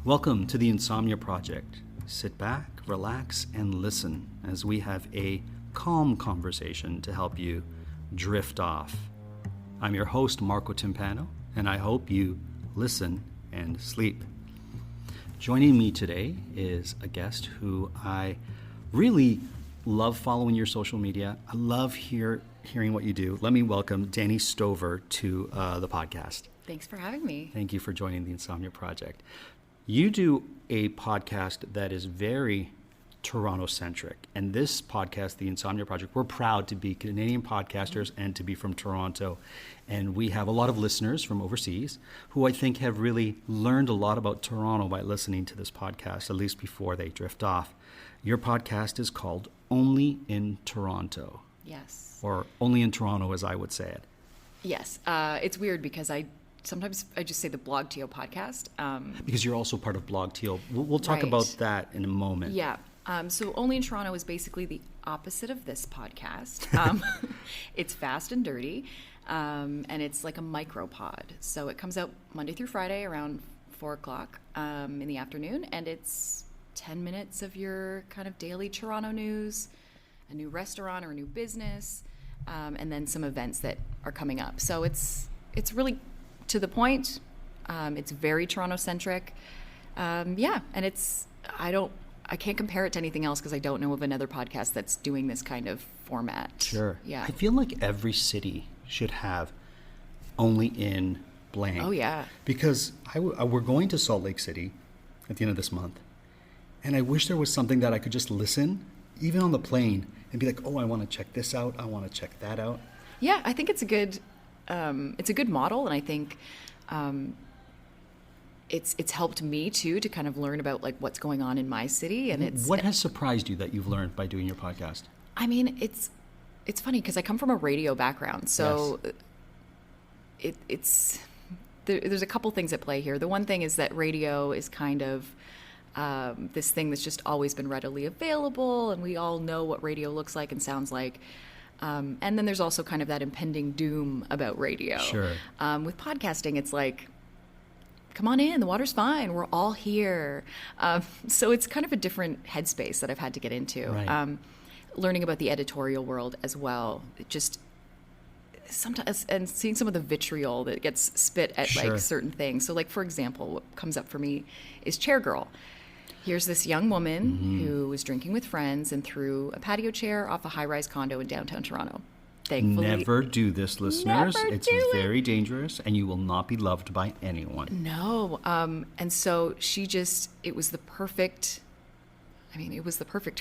Welcome to the Insomnia Project. Sit back, relax, and listen as we have a calm conversation to help you drift off. I'm your host, Marco Timpano, and I hope you listen and sleep. Joining me today is a guest who I really love following your social media. I love hearing what you do. Let me welcome Dani Stover to the podcast. Thanks for having me. Thank you for joining the Insomnia Project. You do a podcast that is very Toronto-centric. And this podcast, the Insomnia Project, we're proud to be Canadian podcasters and to be from Toronto. And we have a lot of listeners from overseas who I think have really learned a lot about Toronto by listening to this podcast, at least before they drift off. Your podcast is called Only in Toronto. Yes. Or Only in Toronto, as I would say it. Yes. It's weird because sometimes I just say the BlogTO podcast. Because you're also part of BlogTO. We'll talk Right. about that in a moment. Yeah. So Only in Toronto is basically the opposite of this podcast. It's fast and dirty, and it's like a micropod. So it comes out Monday through Friday around 4 o'clock in the afternoon, and it's 10 minutes of your kind of daily Toronto news, a new restaurant or a new business, and then some events that are coming up. So it's really to the point. It's very Toronto-centric. And I can't compare it to anything else because I don't know of another podcast that's doing this kind of format. Sure. Yeah. I feel like every city should have Only in blank. Oh, yeah. Because we're going to Salt Lake City at the end of this month. And I wish there was something that I could just listen, even on the plane, and be like, oh, I want to check this out. I want to check that out. Yeah, I think it's a good model, and I think it's helped me too to kind of learn about like what's going on in my city. And What has surprised you that you've learned by doing your podcast? I mean, it's funny because I come from a radio background, so Yes. there's a couple things at play here. The one thing is that radio is kind of this thing that's just always been readily available, and we all know what radio looks like and sounds like. And then there's also kind of that impending doom about radio. Sure. With podcasting, it's like, come on in, the water's fine, we're all here. So it's kind of a different headspace that I've had to get into. Right. Learning about the editorial world as well. It just sometimes, and seeing some of the vitriol that gets spit at Sure. like certain things. So like, for example, what comes up for me is Chair Girl. Here's this young woman who was drinking with friends and threw a patio chair off a high-rise condo in downtown Toronto. Thankfully, Never do this, listeners. Never It's do it. very dangerous, and you will not be loved by anyone. No. And so it was the perfect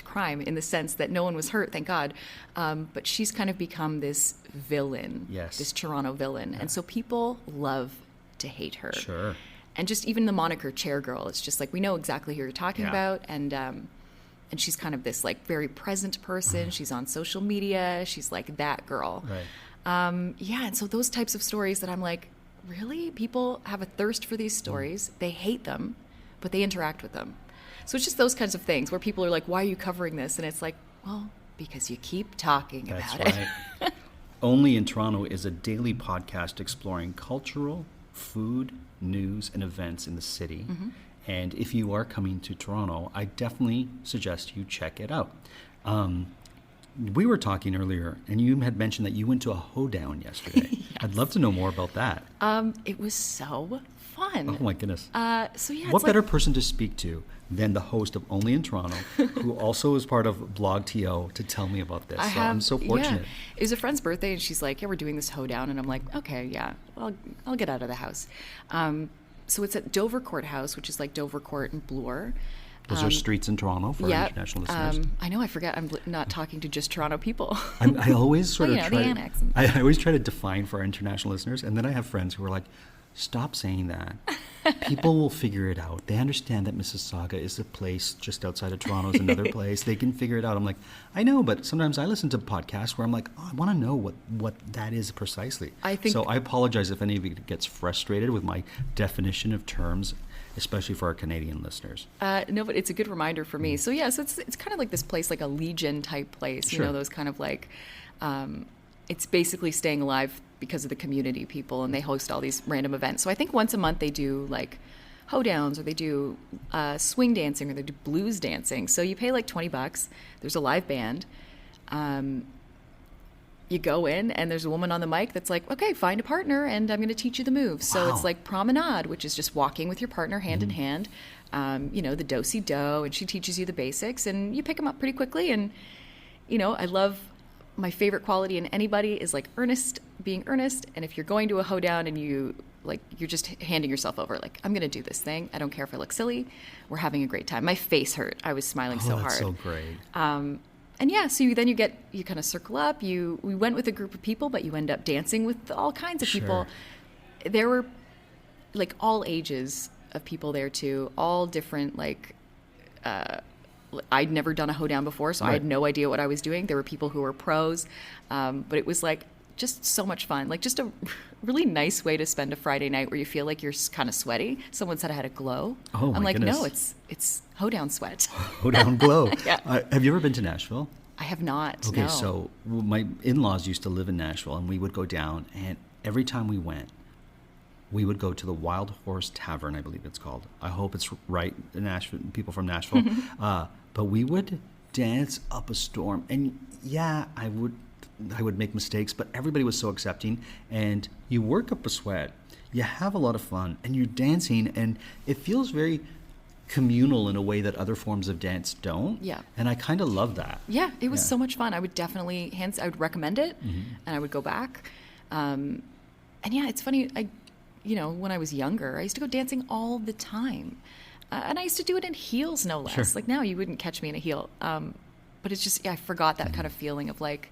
crime in the sense that no one was hurt, thank God. But she's kind of become this villain, Yes. this Toronto villain. Yeah. And so people love to hate her. Sure. And just even the moniker Chair Girl, it's just like, we know exactly who you're talking about. And she's kind of this like very present person. She's on social media. She's like that girl. Right. And so those types of stories that I'm like, really? People have a thirst for these stories. They hate them, but they interact with them. So it's just those kinds of things where people are like, why are you covering this? And it's like, well, because you keep talking That's about right. it. Only in Toronto is a daily podcast exploring cultural, food, news, and events in the city. Mm-hmm. And if you are coming to Toronto, I definitely suggest you check it out. We were talking earlier, and you had mentioned that you went to a hoedown yesterday. Yes. I'd love to know more about that. It was so fun. Oh, my goodness. What What better person to speak to than the host of Only in Toronto, who also is part of BlogTO, to tell me about this? I'm so fortunate. Yeah. It was a friend's birthday, and she's like, yeah, we're doing this hoedown. And I'm like, okay, yeah, I'll get out of the house. So it's at Dover Courthouse, which is like Dover Court and Bloor. Those are streets in Toronto for our international listeners. I know, I forget. I'm not talking to just Toronto people. I always sort of the try annex. I always try to define for our international listeners, and then I have friends who are like, stop saying that. People will figure it out. They understand that Mississauga is a place just outside of Toronto, is another place. They can figure it out. I'm like, I know, but sometimes I listen to podcasts where I'm like, oh, I want to know what that is precisely. So I apologize if any of you gets frustrated with my definition of terms, especially for our Canadian listeners. No, but it's a good reminder for me. So so it's kind of like this place, like a Legion type place. Sure. You know, those kind of like, it's basically staying alive because of the community people, and they host all these random events. So I think once a month they do like hoedowns, or they do swing dancing, or they do blues dancing. So you pay like $20. There's a live band. You go in and there's a woman on the mic that's like, okay, find a partner and I'm going to teach you the moves. So it's like promenade, which is just walking with your partner hand in hand. The do-si-do, and she teaches you the basics, and you pick them up pretty quickly. And, I love, my favorite quality in anybody is like being earnest. And if you're going to a hoedown and you're just handing yourself over, like, I'm going to do this thing. I don't care if I look silly. We're having a great time. My face hurt. I was smiling so hard. That's so great. And yeah, so you kind of circle up. We went with a group of people, but you end up dancing with all kinds of people. There were like all ages of people there too, all different, like, I'd never done a hoedown before, so I had no idea what I was doing. There were people who were pros, but it was like just so much fun. Like, just a really nice way to spend a Friday night where you feel like you're kind of sweaty. Someone said I had a glow. Oh, my goodness. No, it's hoedown sweat. Hoedown glow. Yeah. Have you ever been to Nashville? I have not. Okay, no. so my in-laws used to live in Nashville, and we would go down, and every time we went, we would go to the Wild Horse Tavern, I believe it's called. I hope it's right, Nashville, people from Nashville. But we would dance up a storm, and yeah, I would make mistakes, but everybody was so accepting, and you work up a sweat, you have a lot of fun, and you're dancing, and it feels very communal in a way that other forms of dance don't. Yeah. And I kind of love that. Yeah, it was so much fun. I would definitely, I would recommend it, and I would go back. And yeah, it's funny, when I was younger, I used to go dancing all the time. And I used to do it in heels, no less. Sure. Like, now you wouldn't catch me in a heel. But it's just, I forgot that kind of feeling of like,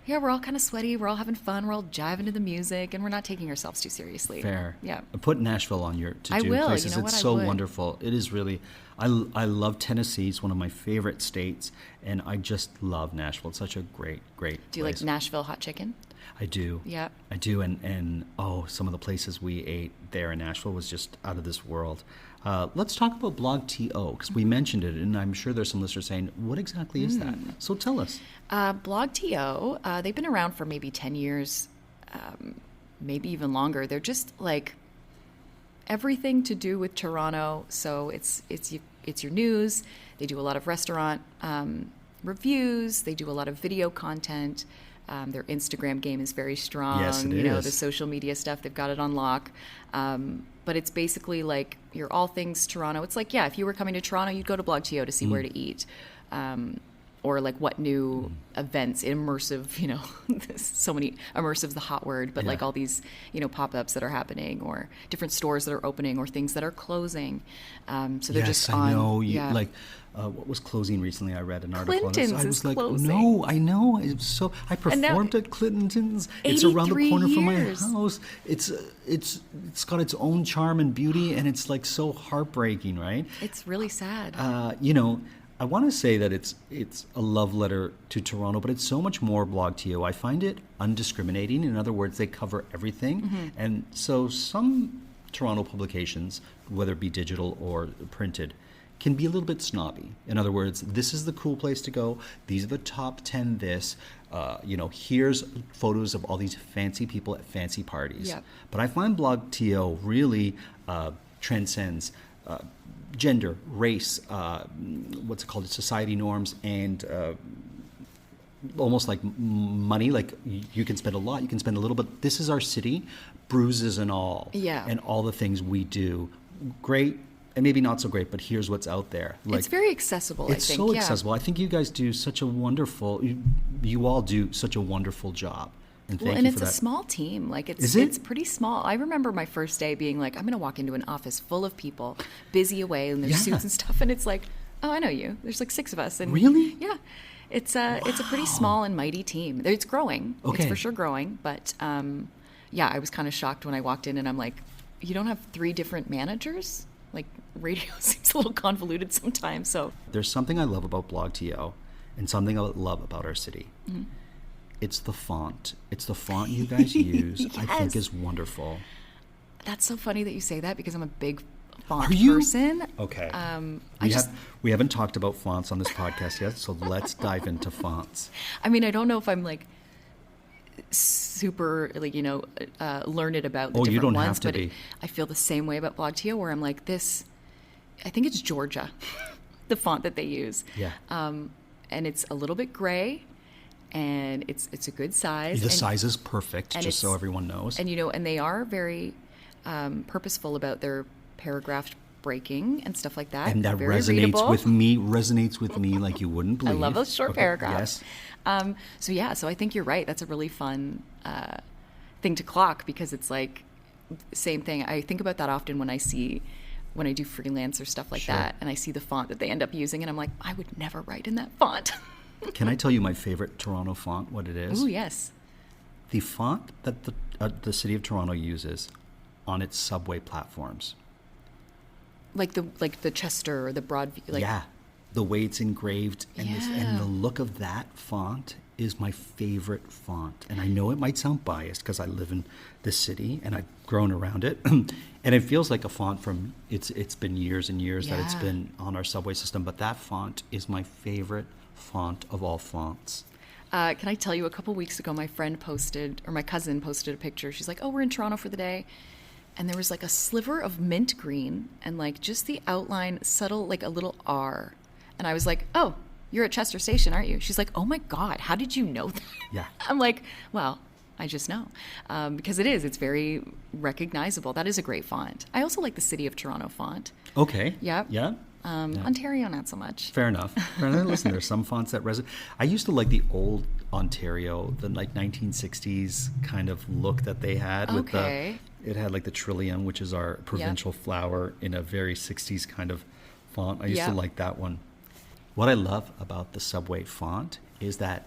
yeah, we're all kind of sweaty, we're all having fun, we're all jiving to the music, and we're not taking ourselves too seriously. Fair. Yeah. Put Nashville on your to-do I will. places. You know it's what? so I would. wonderful. It is really, I love Tennessee. It's one of my favorite states, and I just love Nashville. It's such a great Do you place. like Nashville hot chicken? I do. Yeah. I do, and some of the places we ate there in Nashville was just out of this world. Let's talk about BlogTO, because we mentioned it, and I'm sure there's some listeners saying, what exactly is that? So tell us. BlogTO, they've been around for maybe 10 years, maybe even longer. They're just like everything to do with Toronto. So it's your news. They do a lot of restaurant reviews. They do a lot of video content. Their Instagram game is very strong. Yes, it is. The social media stuff, they've got it on lock. But it's basically like you're all things Toronto. It's like, yeah, if you were coming to Toronto, you'd go to BlogTO to see where to eat. Or like what new events, immersive, so many, immersive's the hot word, but like all these, pop-ups that are happening, or different stores that are opening, or things that are closing. So they're just on. I know. What was closing recently? I read an article. Clinton's I was is like, closing. no, I know. I performed at Clinton's. It's around the corner from my house. It's got its own charm and beauty, and it's like so heartbreaking, right? It's really sad. I want to say that it's a love letter to Toronto, but it's so much more BlogTO. I find it undiscriminating. In other words, they cover everything. And so some Toronto publications, whether it be digital or printed, can be a little bit snobby. In other words, this is the cool place to go. These are the top 10 this. Here's photos of all these fancy people at fancy parties. Yep. But I find BlogTO really transcends gender, race, society norms, and almost like money. Like you can spend a lot, you can spend a little, but this is our city, bruises and all. Yeah. And all the things we do. Great, and maybe not so great, but here's what's out there. Like, it's very accessible, I think. It's so accessible. I think you guys do such a wonderful, you all do such a wonderful job. And thank you for it's that. a small team. Like Is it? It's pretty small. I remember my first day being like, I'm going to walk into an office full of people, busy away in their suits and stuff, and it's like, oh, I know you. There's like 6 of us. And really? Yeah. It's a pretty small and mighty team. It's growing. Okay. It's for sure growing. But I was kind of shocked when I walked in, and I'm like, you don't have 3 different managers? Like, radio seems a little convoluted sometimes. So there's something I love about BlogTO, and something I love about our city. It's the font. It's the font you guys use. Yes. I think is wonderful. That's so funny that you say that, because I'm a big font Are you? person. Okay. I we haven't talked about fonts on this podcast yet, so let's dive into fonts. I mean, I don't know if I'm like super like learned about the Oh, different you don't ones, have to but be. I feel the same way about BlogTO, where I'm like, this, I think it's Georgia, the font that they use. Yeah. And it's a little bit gray, and it's a good size. The size is perfect, and just so everyone knows. And and they are very purposeful about their paragraph breaking and stuff like that. And that very resonates readable. resonates with me like you wouldn't believe. I love those short paragraphs. Yes. So I think you're right. That's a really fun thing to clock, because it's like same thing. I think about that often when I do freelance or stuff like Sure. that, and I see the font that they end up using, and I'm like, I would never write in that font. Can I tell you my favorite Toronto font, what it is? Oh, yes. The font that the city of Toronto uses on its subway platforms. Like the Chester or the Broadview. Yeah. The way it's engraved and Yeah. the look of that font is my favorite font. And I know it might sound biased because I live in this city and I've grown around it. And it feels like a font from, it's been years and years that it's Yeah. been on our subway system. But that font is my favorite font of all fonts. Can I tell you, a couple weeks ago, my cousin posted a picture. She's like, oh, we're in Toronto for the day. And there was like a sliver of mint green and like just the outline, subtle, like a little R. And I was like, oh, you're at Chester Station, aren't you? She's like, oh my God, how did you know that? Yeah. I'm like, well, I just know. Because it's very recognizable. That is a great font. I also like the City of Toronto font. Okay. Yep. Yeah. Ontario, not so much. Fair enough. Listen, there's some fonts that resonate. I used to like the old Ontario, the like 1960s kind of look that they had. Okay. It had like the trillium, which is our provincial flower, in a very 60s kind of font. I used to like that one. What I love about the subway font is that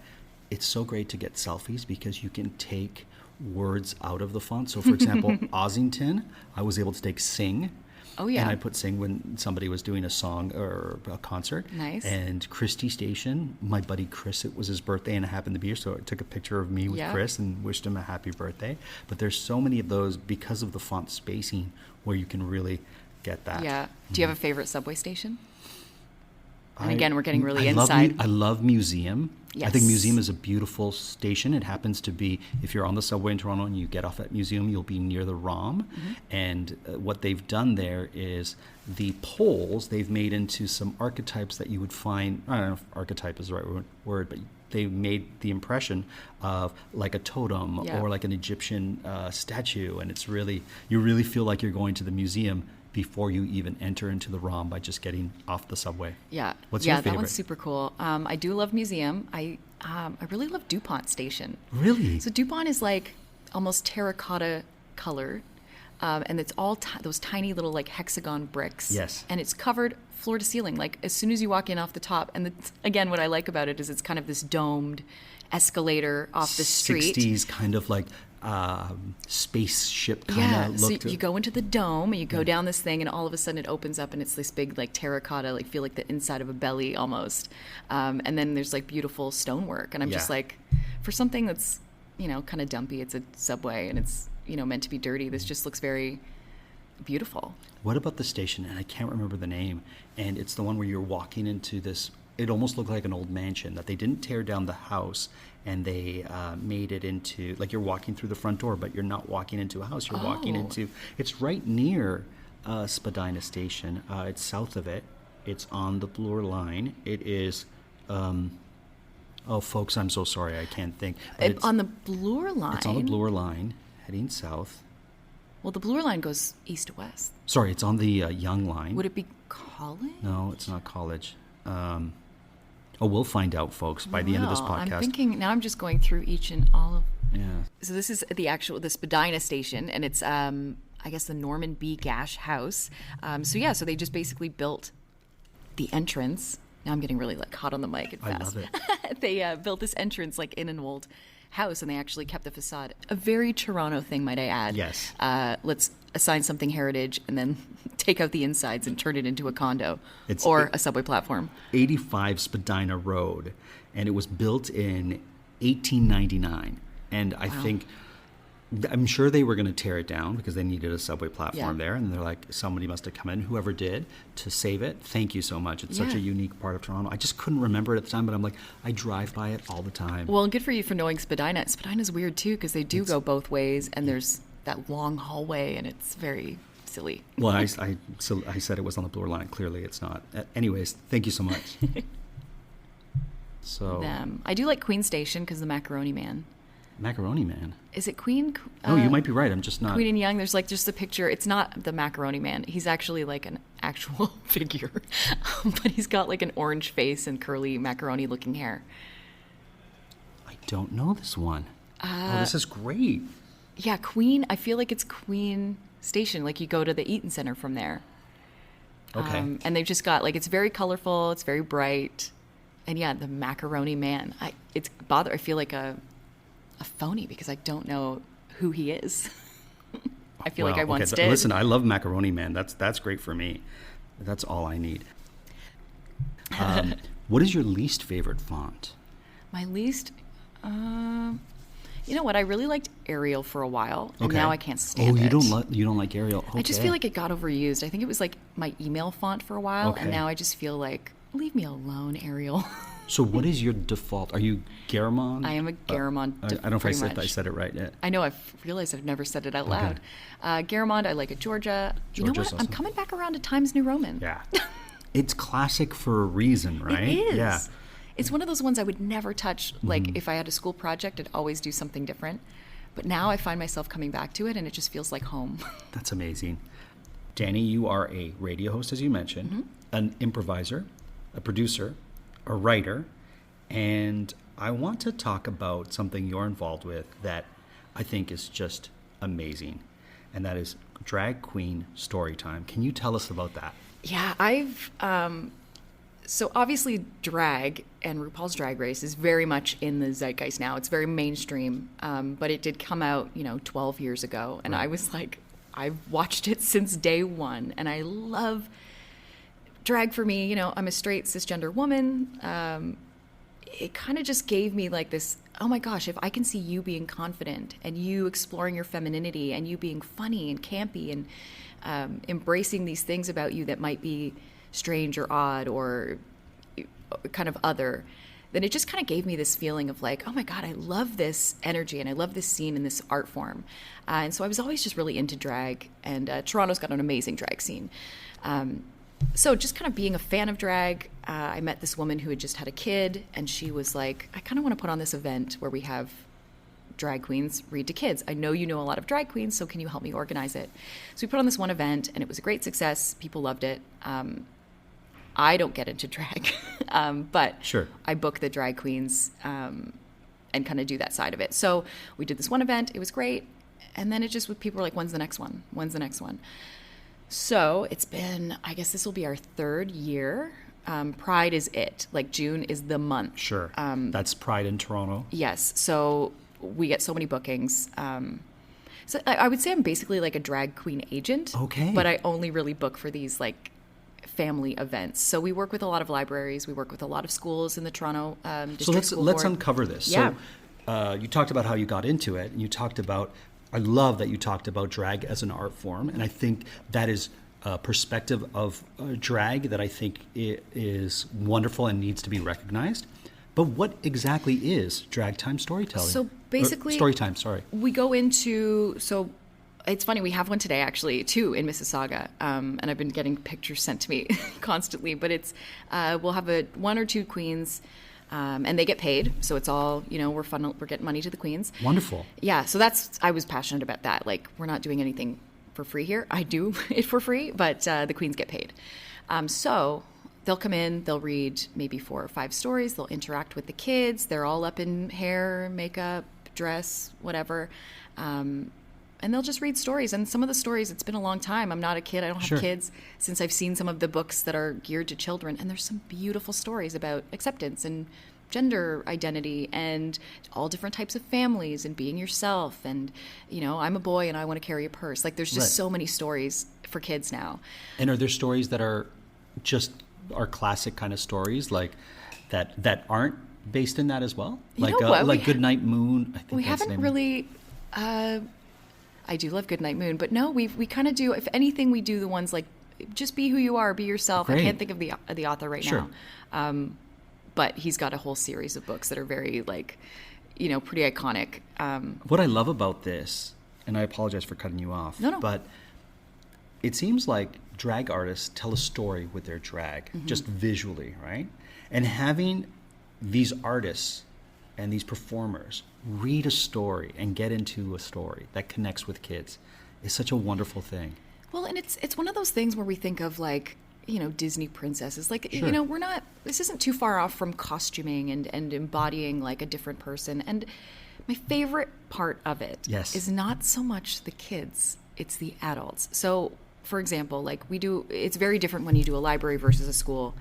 it's so great to get selfies because you can take words out of the font. So for example, Ossington, I was able to take sing. Oh, yeah. And I put sing when somebody was doing a song or a concert. Nice. And Christie Station, my buddy Chris, it was his birthday and it happened to be here. So I took a picture of me with Chris and wished him a happy birthday. But there's so many of those because of the font spacing where you can really get that. Yeah. Do you have a favorite subway station? And again, we're getting really inside. I love Museum. I think Yes. Museum is a beautiful station. It happens to be, if you're on the subway in Toronto and you get off at Museum, you'll be near the ROM. Mm-hmm. And what they've done there is the poles they've made into some archetypes that you would find, I don't know if archetype is the right word, but they made the impression of like a totem or like an Egyptian statue. And it's really, you really feel like you're going to the museum before you even enter into the ROM by just getting off the subway. Yeah. What's your that favorite? one's super cool. I do love Museum. I really love DuPont Station. Really? So DuPont is like almost terracotta color. And it's all those tiny little like hexagon bricks. Yes. And it's covered floor to ceiling. Like as soon as you walk in off the top. And again, what I like about it is it's kind of this domed escalator off the street. 60s kind of like spaceship kind of look. So you go into the dome and you go down this thing and all of a sudden it opens up and it's this big like terracotta, like feel like the inside of a belly almost. And then there's like beautiful stonework. And I'm just like, for something that's, kind of dumpy, it's a subway and it's, meant to be dirty. This just looks very beautiful. What about the station? And I can't remember the name. And it's the one where you're walking into this, it almost looked like an old mansion that they didn't tear down the house and they made it into, like you're walking through the front door, but you're not walking into a house. You're walking into, it's right near Spadina Station. It's south of it. It's on the Bloor line. It is, folks, I'm so sorry. I can't think. On the Bloor line? It's on the Bloor line, heading south. Well, the Bloor line goes east to west. Sorry, it's on the Young line. Would it be College? No, it's not College. We'll find out, folks, by the end of this podcast. I'm thinking, now I'm just going through each and all of... Yeah. So this is the Spadina Station, and it's, I guess, the Norman B. Gash House. So they just basically built the entrance. Now I'm getting really hot on the mic and fast. I love it. They built this entrance in an old house, and they actually kept the facade. A very Toronto thing, might I add. Yes. Let's assign something heritage and then take out the insides and turn it into a condo a subway platform. 85 Spadina Road, and it was built in 1899. And I think I'm sure they were going to tear it down because they needed a subway platform Yeah. there. And they're like, somebody must have come in, whoever did, to save it. Thank you so much. It's such a Yeah. unique part of Toronto. I just couldn't remember it at the time, but I'm like, I drive by it all the time. Well, good for you for knowing Spadina. Spadina's weird too because they do go both ways, and there's that long hallway, and it's very silly. Well, I said it was on the Bloor line. Clearly, it's not. Anyways, thank you so much. So, I do like Queen Station because the Macaroni Man. Macaroni Man. Is it Queen? Oh, you might be right. I'm just not. Queen and Young. There's like just a picture. It's not the Macaroni Man. He's actually like an actual figure, but he's got like an orange face and curly macaroni-looking hair. I don't know this one. Oh, this is great. Yeah, Queen. I feel like it's Queen Station. Like you go to the Eaton Center from there. Okay. And they've just got like it's very colorful. It's very bright, and yeah, the Macaroni Man. I feel like a phony because I don't know who he is. I feel like I once did. Listen, I love Macaroni Man. That's great for me. That's all I need. What is your least favorite font? My least, you know what? I really liked Arial for a while, and Okay. now I can't stand Oh, it. you don't like Arial? Okay. I just feel like it got overused. I think it was like my email font for a while, Okay. and now I just feel like leave me alone, Arial. So what is your default? Are you Garamond? I am a Garamond. I don't know if I said it right. Yeah. I know. I've realized I've never said it out loud. Garamond. I like a Georgia. You know Georgia's what? I'm awesome. coming back around to Times New Roman. Yeah. It's classic for a reason, right? It is. Yeah. It's one of those ones I would never touch. Like if I had a school project, I'd always do something different. But now I find myself coming back to it, and it just feels like home. That's amazing. Dani, you are a radio host, as you mentioned, an improviser, a producer, a writer, and I want to talk about something you're involved with that I think is just amazing, and that is Drag Queen Storytime. Can you tell us about that? Yeah, so obviously drag and RuPaul's Drag Race is very much in the zeitgeist now. It's very mainstream, but it did come out, 12 years ago, and I was like, I've watched it since day one, and I love drag. For me, I'm a straight cisgender woman. It kind of just gave me like this, oh my gosh, if I can see you being confident and you exploring your femininity and you being funny and campy and embracing these things about you that might be strange or odd or kind of other, then it just kind of gave me this feeling of like, oh my God, I love this energy and I love this scene and this art form. And so I was always just really into drag, and Toronto's got an amazing drag scene. So just kind of being a fan of drag, I met this woman who had just had a kid, and she was like, I kind of want to put on this event where we have drag queens read to kids. I know you know a lot of drag queens, so can you help me organize it? So we put on this one event, and it was a great success. People loved it. I don't get into drag, but Sure. I book the drag queens and kind of do that side of it. So we did this one event. It was great. And then it just, people were like, when's the next one? When's the next one? So it's been, I guess this will be our third year. Pride is it. Like June is the month. Sure. That's Pride in Toronto. Yes. So we get so many bookings. So I would say I'm basically like a drag queen agent. Okay. But I only really book for these like family events. So we work with a lot of libraries. We work with a lot of schools in the Toronto district So school let's board. uncover this. Yeah. So you talked about how you got into it, and you talked about, I love that you talked about drag as an art form, and I think that is a perspective of drag that I think is wonderful and needs to be recognized. But what exactly is drag time storytelling? So basically, story time, sorry. We go into, so it's funny, we have one today actually, two in Mississauga, and I've been getting pictures sent to me constantly, but it's, we'll have one or two queens, and they get paid, so it's all, we're getting money to the queens. Wonderful. Yeah, so I was passionate about that. Like, we're not doing anything for free here. I do it for free, but the queens get paid. So they'll come in, they'll read maybe 4 or 5 stories, they'll interact with the kids, they're all up in hair, makeup, dress, whatever, and they'll just read stories. And some of the stories, it's been a long time. I'm not a kid, I don't have Sure. kids, since I've seen some of the books that are geared to children, and there's some beautiful stories about acceptance and gender identity and all different types of families and being yourself, and I'm a boy and I want to carry a purse. Like, there's just Right. so many stories for kids now. And are there stories that are just our classic kind of stories, like that aren't based in that as well? You Like know what? like Goodnight Moon, I think We that's the haven't name. really I do love Goodnight Moon, but no, we kind of do. If anything, we do the ones like just be who you are, be yourself. Great. I can't think of the author right Sure. now, but he's got a whole series of books that are very like, you know, pretty iconic. What I love about this, and I apologize for cutting you off, No. but it seems like drag artists tell a story with their drag, just visually, right? And having these artists and these performers read a story and get into a story that connects with kids is such a wonderful thing. Well, and it's one of those things where we think of like, you know, Disney princesses. Like, Sure. you know, this isn't too far off from costuming and embodying like a different person. And my favorite part of it Yes. is not so much the kids, it's the adults. So, for example, like it's very different when you do a library versus a school.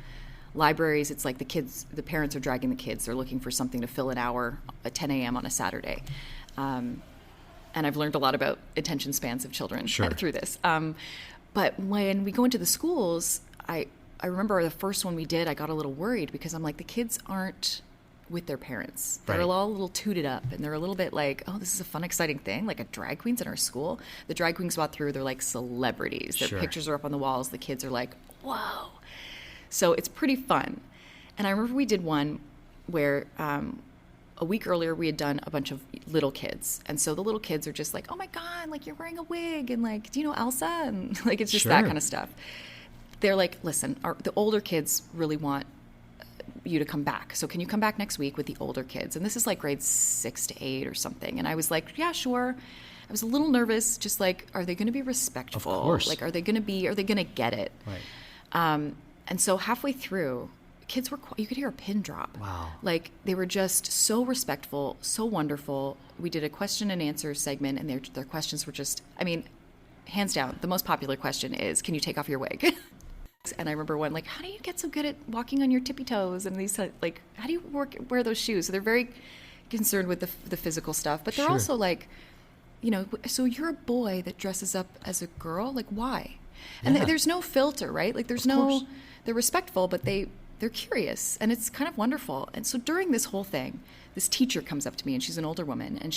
Libraries, it's like the parents are dragging the kids. They're looking for something to fill an hour at 10 a.m. on a Saturday. And I've learned a lot about attention spans of children Sure. through this. But when we go into the schools, I remember the first one we did, I got a little worried because I'm like, the kids aren't with their parents. They're Right. all a little tooted up, and they're a little bit like, oh, this is a fun, exciting thing, like a drag queens in our school. The drag queens walk through, they're like celebrities. Their Sure. pictures are up on the walls. The kids are like, whoa. So it's pretty fun. And I remember we did one where a week earlier we had done a bunch of little kids. And so the little kids are just like, oh my God, like you're wearing a wig. And like, do you know Elsa? And like, it's just that Sure. kind of stuff. They're like, listen, the older kids really want you to come back. So can you come back next week with the older kids? And this is like grades 6 to 8 or something. And I was like, yeah, sure. I was a little nervous, just like, are they going to be respectful? Of course. Like, are they going to get it? Right. And so halfway through, kids were, you could hear a pin drop. Wow. Like they were just so respectful, so wonderful. We did a question and answer segment, and their questions were just, I mean, hands down, the most popular question is, can you take off your wig? And I remember one, like, how do you get so good at walking on your tippy toes? And these, like, how do you wear those shoes? So they're very concerned with the physical stuff, but they're Sure. also like, you know, so you're a boy that dresses up as a girl? Like, why? And Yeah. there's no filter, right? Like, there's Of course. they're respectful, but they're curious, and it's kind of wonderful. And so during this whole thing, this teacher comes up to me, and she's an older woman, and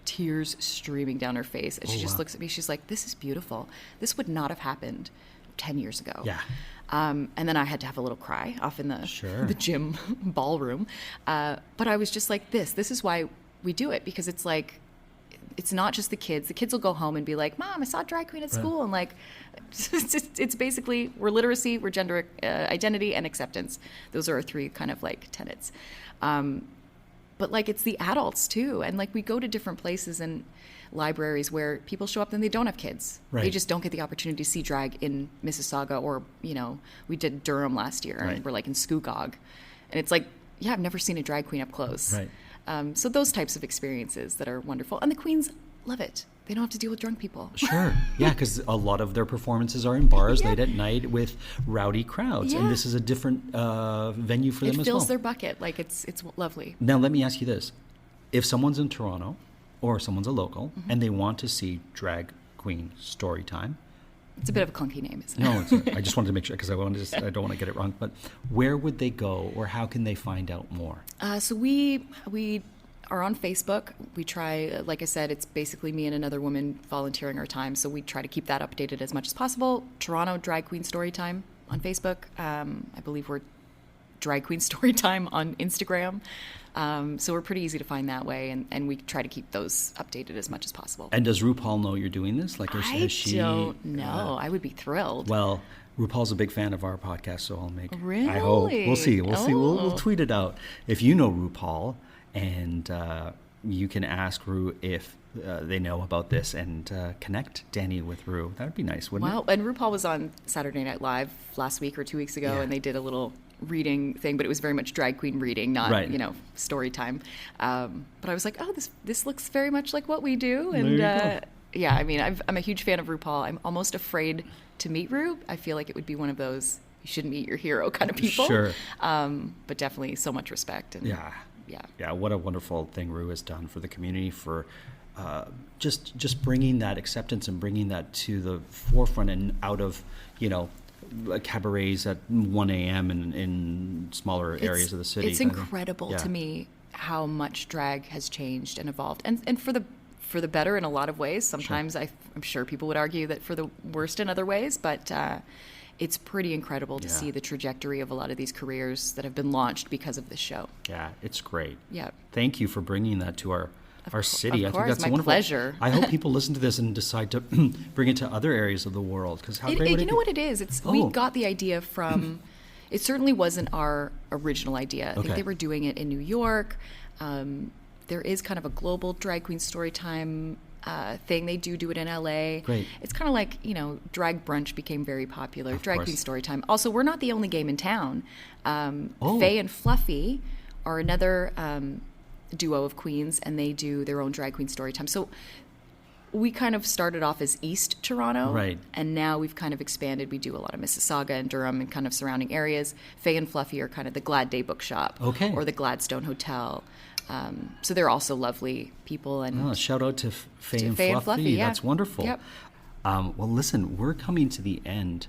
tears streaming down her face, and she just wow. looks at me. She's like, this is beautiful. This would not have happened 10 years ago. Yeah. And then I had to have a little cry off in Sure. the gym ballroom. But I was just like, this is why we do it, because it's like, it's not just the kids. The kids will go home and be like, Mom, I saw drag queen at school. And like, it's basically, we're literacy, we're gender identity, and acceptance. Those are our three kind of like tenets. But like, it's the adults too. And like, we go to different places and libraries where people show up and they don't have kids. Right. They just don't get the opportunity to see drag in Mississauga, or, you know, we did Durham last year, Right. and we're like in Scugog. And it's like, yeah, I've never seen a drag queen up close. Right. So those types of experiences that are wonderful. And the queens love it. They don't have to deal with drunk people. Sure. Yeah, because a lot of their performances are in bars Yeah. late at night with rowdy crowds. Yeah. And this is a different venue for them It as fills well. their bucket. Like, it's lovely. Now, let me ask you this. If someone's in Toronto or someone's a local Mm-hmm. and they want to see Drag Queen Storytime, It's a bit of a clunky name, isn't it? no, I just wanted to make sure, because I don't want to get it wrong, but where would they go, or how can they find out more? So we are on Facebook. We try, like I said, it's basically me and another woman volunteering our time. So we try to keep that updated as much as possible. Toronto Drag Queen Storytime on Facebook. I believe we're Drag Queen Storytime on Instagram. So we're pretty easy to find that way, and we try to keep those updated as much as possible. And does RuPaul know you're doing this? Like, I has she? don't know. I would be thrilled. Well, RuPaul's a big fan of our podcast, so I'll make. Really? I hope we'll see. We'll see. We'll Oh. tweet it out. If you know RuPaul, and you can ask Ru if they know about this, and connect Dani with Ru. That would be nice, wouldn't Wow. And RuPaul was on Saturday Night Live last week or 2 weeks ago, Yeah. and they did a little reading thing, but it was very much drag queen reading, not, Right. you know, story time. But I was like, oh, this looks very much like what we do. And There you go. yeah, I mean, I'm a huge fan of RuPaul. I'm almost afraid to meet Ru. I feel like it would be one of those, you shouldn't meet your hero kind of people. Sure. But definitely so much respect. And Yeah. Yeah. Yeah, what a wonderful thing Ru has done for the community, for just bringing that acceptance and bringing that to the forefront and out of, you know, cabarets at 1 a.m. in smaller areas of the city. It's incredible Yeah. to me how much drag has changed and evolved, and for for the better in a lot of ways. Sometimes I'm sure people would argue that for the worst in other ways, but it's pretty incredible to see the trajectory of a lot of these careers that have been launched because of this show. Yeah, it's great. Yeah. Thank you for bringing that to our city. Of course, I think that's my wonderful. pleasure. I hope people listen to this and decide to bring it to other areas of the world. Because how great would it be? You know what it is? We got the idea from. It certainly wasn't our original idea. I think they were doing it in New York. There is kind of a global Drag Queen Storytime thing. They do it in LA. Great. It's kind of like, drag brunch became very popular. Drag Queen Storytime. Also, we're not the only game in town. Faye and Fluffy are another duo of queens, and they do their own Drag Queen Storytime. So we kind of started off as East Toronto, right? And now we've kind of expanded. We do a lot of Mississauga and Durham and kind of surrounding areas. Faye and Fluffy are kind of the Glad Day Bookshop, or the Gladstone Hotel. So they're also lovely people. And shout out to Faye and Fluffy. Yeah. That's wonderful. Yep. Well, listen, we're coming to the end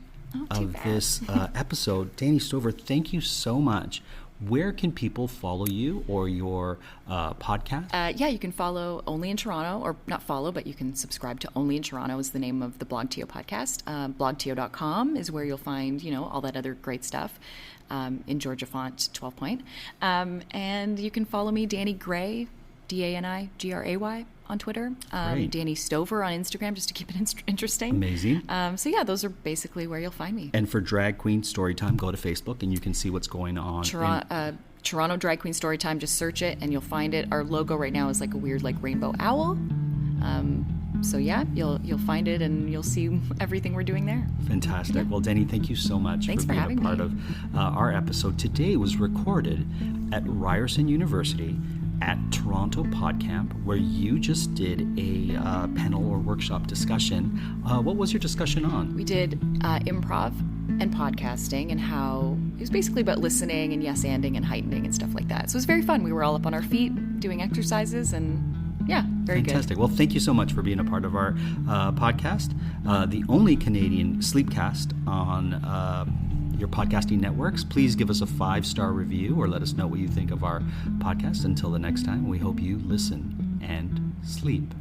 of this episode. Dani Stover, thank you so much. Where can people follow you or your podcast? You can follow Only in Toronto, or not follow, but you can subscribe to Only in Toronto is the name of the BlogTO podcast. BlogTO.com is where you'll find, all that other great stuff in Georgia font 12 point. And you can follow me, Dani Gray, DaniGray on Twitter. Dani Stover on Instagram, just to keep it interesting. Amazing. Those are basically where you'll find me. And for Drag Queen Storytime, go to Facebook and you can see what's going on. Toronto Drag Queen Storytime, just search it and you'll find it. Our logo right now is like a weird rainbow owl. You'll find it and you'll see everything we're doing there. Fantastic. Yeah. Well, Dani, thank you so much for being a part of our episode. Today was recorded at Ryerson University at Toronto PodCamp, where you just did a panel or workshop discussion. What was your discussion on? We did improv and podcasting, and how it was basically about listening and yes-anding and heightening and stuff like that. So it was very fun. We were all up on our feet doing exercises, and very fantastic. Well, thank you so much for being a part of our podcast, the only Canadian sleepcast on your podcasting networks. Please give us a 5-star review or let us know what you think of our podcast. Until the next time, we hope you listen and sleep.